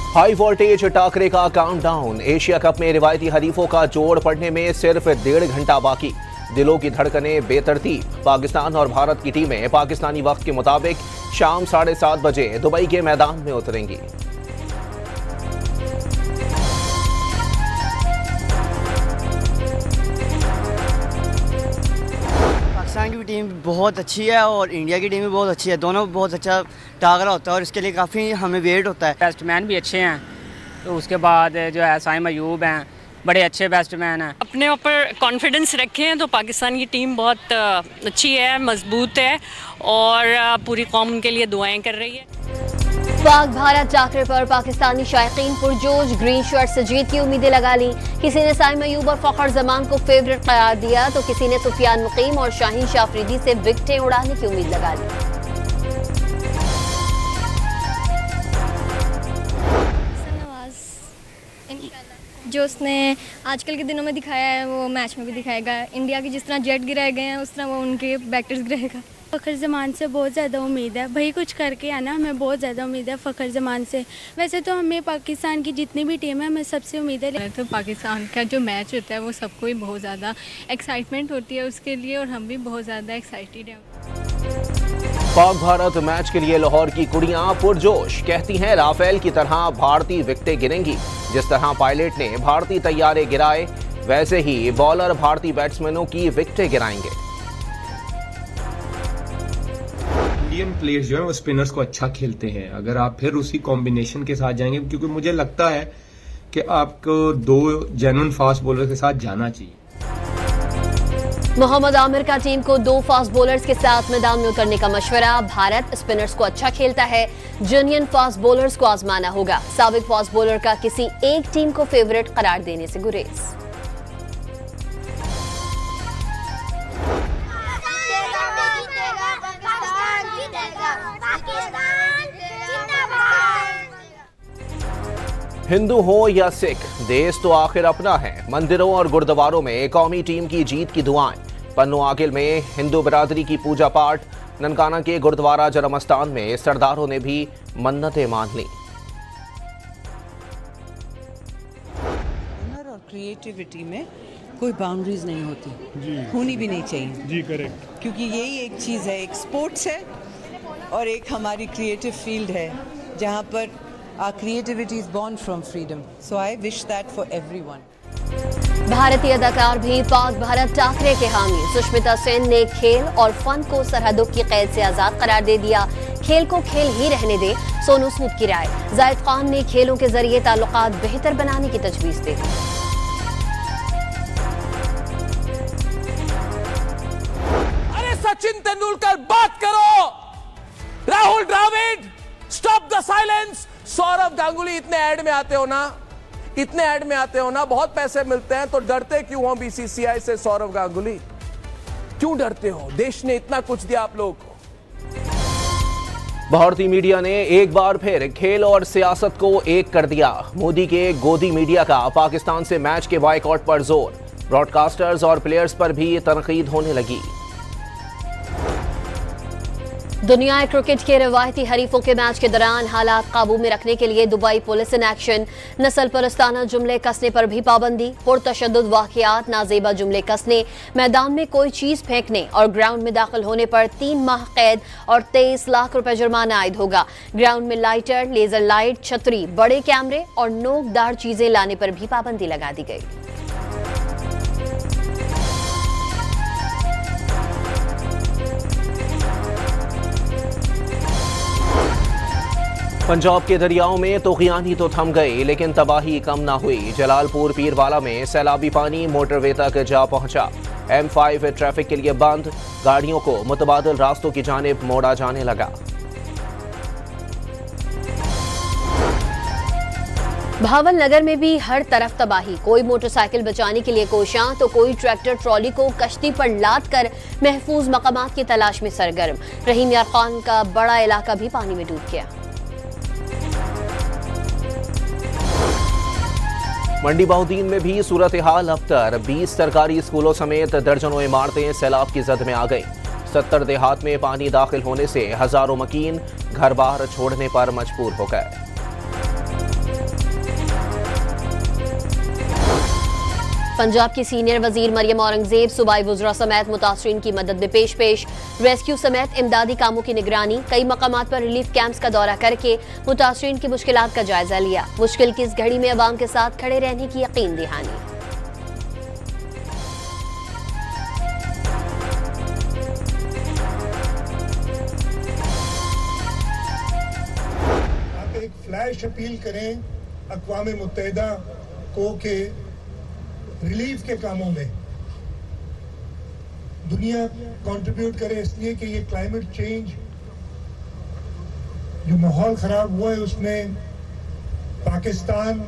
High voltage Thakare का countdown. Asia cup में रिवायती हरीफों का जोड़ पड़ने में सिर्फ 1.5 घंटा बाकी। दिलों की धड़कनें बेतरतीब। पाकिस्तान और भारत की टीमें पाकिस्तानी वक्त के मुताबिक शाम 7:30 बजे दुबई के मैदान में उतरेंगी। पाकिस्तान की टीम बहुत अच्छी है और इंडिया की टीम भी बहुत अच्छी है। दोनों बहुत अच्छा टाकरा होता है और इसके लिए काफ़ी हमें वेट होता है। बैट्समैन भी अच्छे हैं, तो उसके बाद जो है साइम अयूब हैं, बड़े अच्छे बैट्समैन हैं। अपने ऊपर कॉन्फिडेंस रखे हैं तो पाकिस्तान की टीम बहुत अच्छी है, मजबूत है और पूरी कौम उनके लिए दुआएं कर रही है। पाक भारत टाकरे पर पाकिस्तानी शायकीन पुरजोश। ग्रीन शर्ट से जीत की उम्मीदें लगा ली। किसी ने साइम अयूब और फखर जमान को फेवरेट करार दिया तो किसी ने सुफियान मुकीम और शाहीन शाफरीदी से विकेटें उड़ाने की उम्मीद लगा ली। जो उसने आजकल के दिनों में दिखाया है वो मैच में भी दिखाएगा। इंडिया की जिस तरह जेट गिराए गए हैं उस तरह वो उनके बैटर्स गिराएगा। फ़खर ज़मान से बहुत ज़्यादा उम्मीद है, भाई कुछ करके आना, हमें बहुत ज़्यादा उम्मीद है फ़खर ज़मान से। वैसे तो हमें पाकिस्तान की जितनी भी टीम है हमें सबसे उम्मीद है। तो पाकिस्तान का जो मैच होता है वो सबको ही बहुत ज़्यादा एक्साइटमेंट होती है उसके लिए और हम भी बहुत ज़्यादा एक्साइटेड हैं। पाक भारत मैच के लिए लाहौर की कुड़ियां पुरजोश। कहती हैं राफेल की तरह भारतीय विकेटें गिरेंगी। जिस तरह पायलट ने भारतीय तैयारे गिराए वैसे ही बॉलर भारतीय बैट्समैनों की विकेटें गिराएंगे। इंडियन प्लेयर्स जो है वो स्पिनर्स को अच्छा खेलते हैं। अगर आप फिर उसी कॉम्बिनेशन के साथ जाएंगे, क्योंकि मुझे लगता है कि आपको 2 जेन्युइन फास्ट बॉलर के साथ जाना चाहिए। मोहम्मद आमिर का टीम को 2 फास्ट बॉलर्स के साथ मैदान में उतरने का मशवरा। भारत स्पिनर्स को अच्छा खेलता है, जेन्युइन फास्ट बॉलर्स को आजमाना होगा। साबिक फास्ट बॉलर का किसी एक टीम को फेवरेट करार देने से गुरेज। हिंदू हो या सिख, देश तो आखिर अपना है। मंदिरों और गुरुद्वारों में कौमी टीम की जीत की दुआएं। पन्नू आगिल में हिंदू बिरादरी की पूजा पाठ। ननकाना के गुरुद्वारा जरमस्तान में सरदारों ने भी मन्नतें मान ली। हुनर और क्रिएटिविटी में कोई बाउंड्रीज नहीं होती, होनी भी नहीं चाहिए जी। करेक्ट, क्योंकि यही एक चीज़ है, एक स्पोर्ट्स है और एक हमारी क्रिएटिव फील्ड है जहाँ पर our creativity is born from freedom. So I wish that for everyone. भारतीय अदाकार भी पाक भारत टाकरे के हामी। सुष्मिता सेन ने खेल और फन को सरहदों की कैद से आजाद करार दे दिया। खेल को खेल ही रहने दे, सोनू सूद की राय। जाहिद खान ने खेलों के जरिए ताल्लुकात बेहतर बनाने की तजवीज दी। अरे सचिन तेंदुलकर बात करो, Rahul Dravid stop the silence. Sourav Ganguly इतने ऐड में आते हो ना, बहुत पैसे मिलते हैं तो डरते क्यों हो बीसीसीआई से? सौरव गांगुली क्यों डरते हो? देश ने इतना कुछ दिया आप लोगों को। भारतीय मीडिया ने एक बार फिर खेल और सियासत को एक कर दिया। मोदी के गोदी मीडिया का पाकिस्तान से मैच के बॉयकॉट पर जोर। ब्रॉडकास्टर्स और प्लेयर्स पर भी तनकीद होने लगी। दुनिया क्रिकेट के रवायती हरीफों के मैच के दौरान हालात काबू में रखने के लिए दुबई पुलिस इन एक्शन। नस्ल परस्ताना जुमले कसने पर भी पाबंदी। पुरतशद्दुद वाक़ियात, नाजेबा जुमले कसने, मैदान में कोई चीज फेंकने और ग्राउंड में दाखिल होने पर 3 माह कैद और 23 लाख रुपए जुर्माना आयद होगा। ग्राउंड में लाइटर, लेजर लाइट, छतरी, बड़े कैमरे और नोकदार चीजें लाने पर भी पाबंदी लगा दी गई। पंजाब के दरियाओं में तूफ़ानी तो थम गई लेकिन तबाही कम ना हुई। जलालपुर पीरवाला में सैलाबी पानी मोटरवे तक जा पहुंचा। M5 ट्रैफिक के लिए बंद। गाड़ियों को मुतबादिल रास्तों की जानिब मोड़ा जाने लगा। भावल नगर में भी हर तरफ तबाही। कोई मोटरसाइकिल बचाने के लिए कोशां तो कोई ट्रैक्टर ट्रॉली को कश्ती पर लाद कर महफूज मकामात की तलाश में सरगर्म। रहीम यार खान का बड़ा इलाका भी पानी में डूब गया। मंडी बहाउद्दीन में भी सूरत हाल अबतर। 20 सरकारी स्कूलों समेत दर्जनों इमारतें सैलाब की जद में आ गई। 70 देहात में पानी दाखिल होने से हजारों मकीन घर बाहर छोड़ने पर मजबूर हो गए। पंजाब की सीनियर वजीर मरियम औरंगजेब सूबाई वुज़रा समेत मुतासरीन की मदद में पेश रेस्क्यू समेत इमदादी कामों की निगरानी, कई मकामात पर रिलीफ कैंप्स का दौरा करके मुतासरीन की मुश्किलात का जायजा लिया। मुश्किल की इस घड़ी में अवाम के साथ खड़े रहने की यकीन दहानी। एक फ्लैश अपील करें अक़वाम मुत्तहिदा को के रिलीफ के कामों में दुनिया कंट्रीब्यूट करे, इसलिए कि ये क्लाइमेट चेंज जो माहौल खराब हुआ है उसमें पाकिस्तान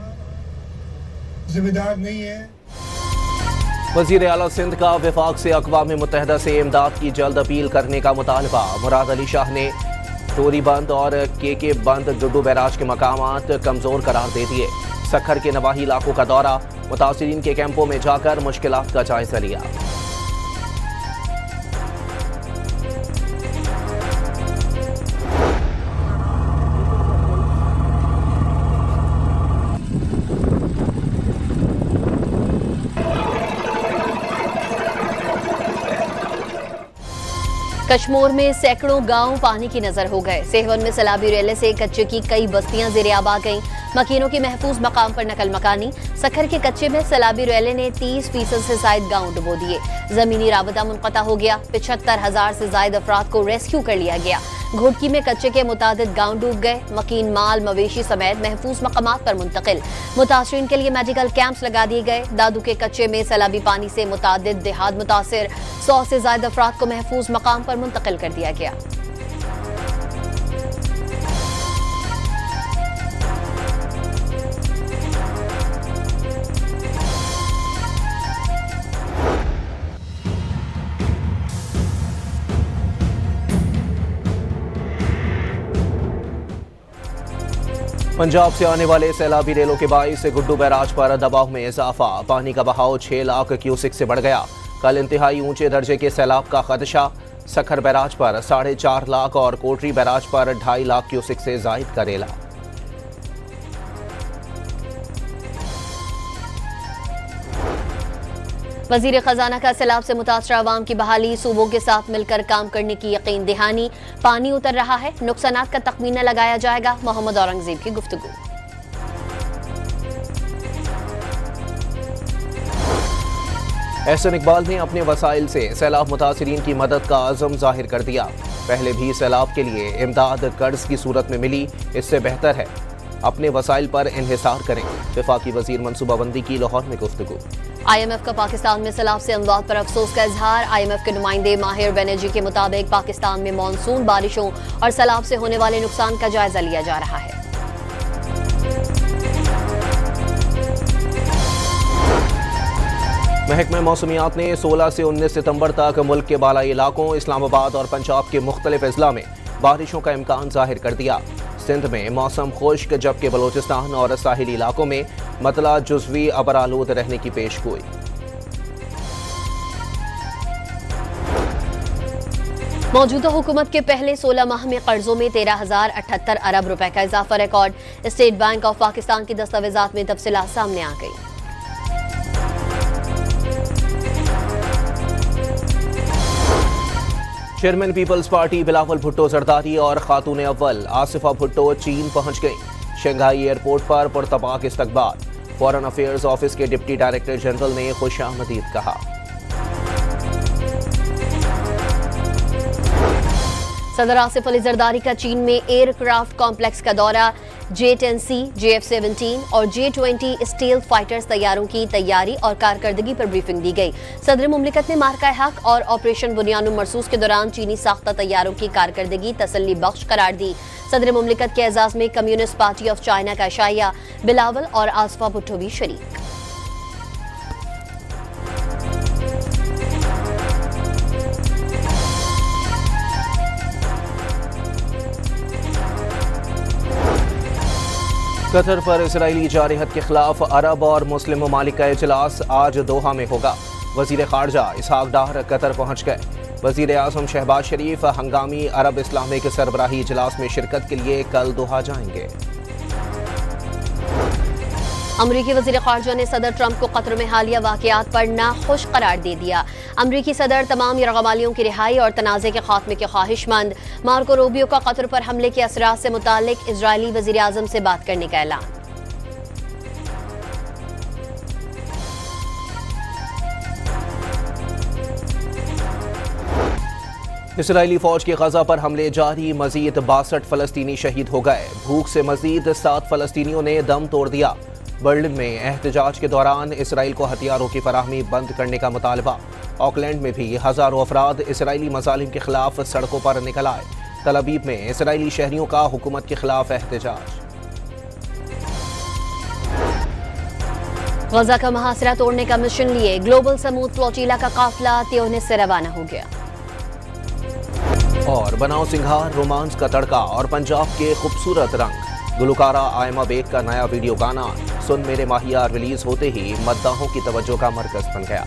जिम्मेदार नहीं है। वज़ीर आला सिंध का वफाक से अक़वाम मुत्तहिदा से इमदाद की जल्द अपील करने का मुतालबा। मुराद अली शाह ने टोरी बंद और के बंद डुडू बैराज के मकामात कमजोर करार दे दिए। सखर के नवाही इलाकों का दौरा, मुतासिरीन के कैंपों में जाकर मुश्किलात का जायजा लिया। कश्मीर में सैकड़ों गांव पानी की नजर हो गए। सेहवन में सैलाबी रेले से कच्चे की कई बस्तियां ज़ेर-ए-आब आ गईं। मकीनों की महफूज मकाम पर नकल मकानी। सखर के कच्चे में सैलाबी रेले ने 30% से जायद गांव डुबो दिए। जमीनी राबता मुनक़ता हो गया। 75,000 से जायद अफराद को रेस्क्यू कर लिया गया। घुड़की में कच्चे के मुतादिद गांव डूब गए। मकीन माल मवेशी समेत महफूज मकामात पर मुंतकिल। मुतासरीन के लिए मेडिकल कैंप्स लगा दिए गए। दादू के कच्चे में सैलाबी पानी से मुतादिद देहात मुतासिर। 100 से जायद अफराद को महफूज मकाम पर मुंतकिल कर दिया गया। पंजाब से आने वाले सैलाबी रेलों के बाइस गुड्डू बैराज पर दबाव में इजाफा। पानी का बहाव 6 लाख क्यूसिक से बढ़ गया। कल इंतहाई ऊंचे दर्जे के सैलाब का खदशा। सखर बैराज पर 4.5 लाख और कोटरी बैराज पर 2.5 लाख क्यूसिक से जायद का रेला। वजीर खजाना का सैलाब से मुतासरा अवाम की बहाली, सूबों के साथ मिलकर काम करने की यकीन दहानी। पानी उतर रहा है, नुकसानात का तखमीना लगाया जाएगा। मोहम्मद औरंगजेब की गुफ्तगू। एहसन इकबाल ने अपने वसाइल से सैलाब मुतासिरीन की मदद का आज़म जाहिर कर दिया। पहले भी सैलाब के लिए इमदाद कर्ज की सूरत में मिली, इससे बेहतर है अपने वसाइल पर इन्हिसार करें। वफाकी वजीर मनसूबाबंदी की लाहौर में गुफ्तगू। IMF का पाकिस्तान में सैलाब से अमवात पर अफसोस का इजहार। IMF के नुमाइंदे माहिर बनर्जी के मुताबिक पाकिस्तान में मानसून बारिशों और सैलाब से होने वाले नुकसान का जायजा लिया जा रहा है। महकमा मौसमियात ने 16 से 19 सितंबर तक मुल्क के बालाई इलाकों इस्लामाबाद और पंजाब के मुख्तलिफ अजला में बारिशों का इम्कान जाहिर कर दिया। सिंध में मौसम खुश्क, जबकि बलोचिस्तान और साहिली इलाकों में मतला जुज़वी अबरालूद रहने की पेशगोई। मौजूदा हुकूमत के पहले 16 माह में कर्जों में 13,078 अरब रुपए का इजाफा record. State Bank of Pakistan की दस्तावेजात में तफसीलात सामने आ गई। Chairman Peoples Party Bilawal Bhutto Zardari और खातून अव्वल आसिफा भुट्टो चीन पहुंच गईं। शंघाई एयरपोर्ट पर पुरतबाक इस्तकबाल। फॉरेन अफेयर्स ऑफिस के डिप्टी डायरेक्टर जनरल ने खुशामदीद कहा। सदर आसिफ अली जरदारी का चीन में एयरक्राफ्ट कॉम्प्लेक्स का दौरा। J-10C, JF-17 और J-20 स्टील्थ फाइटर्स तैयारों की तैयारी और कारकर्दगी पर ब्रीफिंग दी गई। सदर मुमलिकत ने मार्का हक और ऑपरेशन बुनियानुल मरसूस के दौरान चीनी साख्ता तैयारों की कारकर्दगी तसल्ली बख्श करार दी। सदर मुमलिकत के एजाज में कम्युनिस्ट पार्टी ऑफ चाइना का शाया, बिलावल और आसिफा भुट्टो भी शरीक। कतर पर इसराइली जारहत के खिलाफ अरब और मुस्लिम ममालिक का इजलास आज दोहा में होगा। वजीर खारजा इसहाक डार कतर पहुंच गए। वजीर आज़म शहबाज शरीफ हंगामी अरब इस्लामिक सरबराही इजलास में शिरकत के लिए कल दोहा जाएंगे। अमरीकी वज़ीर ख़ारजा ने सदर ट्रंप को कतर में हालिया वाक़यात पर नाखुश करार दे दिया। अमरीकी सदर तमाम यरग़मालियों की रिहाई और तनाज़े के खात्मे के ख्वाहिशमंद। मार्को रूबियो का कतर पर हमले के असरात से मुताल्लिक इजरायली वज़ीर आज़म से बात करने का ऐलान। इसराइली फौज की गजा पर हमले जारी, मजीद 62 फलस्तीनी शहीद हो गए। भूख से मजीद 7 फलस्तीनियों ने दम तोड़ दिया। बर्लिन में एहतजाज के दौरान इसराइल को हथियारों की फराहमी बंद करने का मुतालबा। ऑकलैंड में भी हजारों अफराद इसराइली मजालिम के खिलाफ सड़कों पर निकल आए। तल अवीव में इसराइली शहरियों का हुकूमत के खिलाफ एहतजाज। गजा का मुहासरा तोड़ने का मिशन लिए ग्लोबल समूद फ्लोटीला का काफिला त्यूनिस से रवाना हो गया। और बनाओ सिंघार, रोमांस का तड़का और पंजाब के खूबसूरत रंग। गुलकारा आयमा बेग का नया वीडियो गाना सुन मेरे माहिया रिलीज होते ही मद्दाहों की तवज्जो का मरकज बन गया।